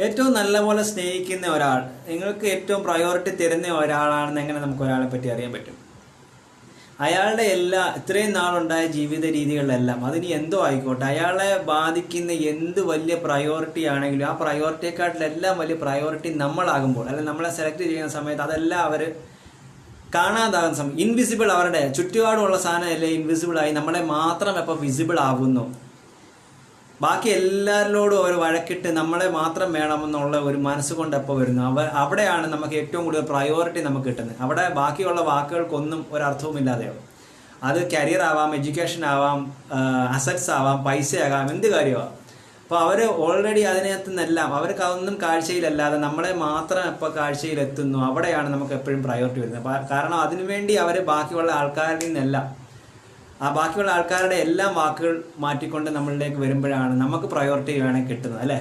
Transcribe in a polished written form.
ഏറ്റവും നല്ലപോലെ സ്നേഹിക്കുന്ന ഒരാൾ, നിങ്ങൾക്ക് ഏറ്റവും പ്രയോറിറ്റി തരുന്ന ഒരാളാണെന്ന് എങ്ങനെ നമുക്ക് ഒരാളെ പറ്റി അറിയാൻ പറ്റും? അയാളുടെ ഇത്രയും നാളുണ്ടായ ജീവിത രീതികളിലെല്ലാം അതിന് എന്തോ ആയിക്കോട്ടെ, അയാളെ ബാധിക്കുന്ന എന്ത് വലിയ പ്രയോറിറ്റി ആണെങ്കിലും ആ പ്രയോറിറ്റിയെക്കാട്ടിലെല്ലാം വലിയ പ്രയോറിറ്റി നമ്മളാകുമ്പോൾ, അല്ലെങ്കിൽ നമ്മളെ സെലക്ട് ചെയ്യുന്ന സമയത്ത് അതെല്ലാം അവർ കാണാതാകുന്ന സമയം, ഇൻവിസിബിൾ, അവരുടെ ചുറ്റുപാടുമുള്ള സാധനം എല്ലാം ഇൻവിസിബിൾ ആയി നമ്മളെ മാത്രം എപ്പോൾ വിസിബിൾ ആകുന്നു, ബാക്കി എല്ലാവരോടും അവർ വഴക്കിട്ട് നമ്മളെ മാത്രം വേണമെന്നുള്ള ഒരു മനസ്സുകൊണ്ട് എപ്പോൾ വരുന്നു, അവിടെയാണ് നമുക്ക് ഏറ്റവും കൂടുതൽ പ്രയോറിറ്റി നമുക്ക് കിട്ടുന്നത്. അവിടെ ബാക്കിയുള്ള വാക്കുകൾക്കൊന്നും ഒരർത്ഥവുമില്ലാതെയാവും. അത് കരിയർ ആവാം, എഡ്യൂക്കേഷൻ ആവാം, അസറ്റ്സ് ആവാം, പൈസയാകാം, എന്ത് കാര്യമാവാം. അപ്പോൾ അവർ ഓൾറെഡി അതിനകത്ത് നിന്നെല്ലാം അവർക്ക് അതൊന്നും കാഴ്ചയിലല്ലാതെ നമ്മളെ മാത്രം എപ്പോൾ കാഴ്ചയിലെത്തുന്നു, അവിടെയാണ് നമുക്ക് എപ്പോഴും പ്രയോറിറ്റി വരുന്നത്. കാരണം അതിനുവേണ്ടി അവർ ബാക്കിയുള്ള ആൾക്കാരിൽ നിന്നെല്ലാം, ആ ബാക്കിയുള്ള ആൾക്കാരുടെ എല്ലാം വാക്കുകൾ മാറ്റിക്കൊണ്ട് നമ്മളിലേക്ക് വരുമ്പോഴാണ് നമുക്ക് പ്രയോറിറ്റി വേണമെങ്കിൽ കിട്ടുന്നത്, അല്ലേ?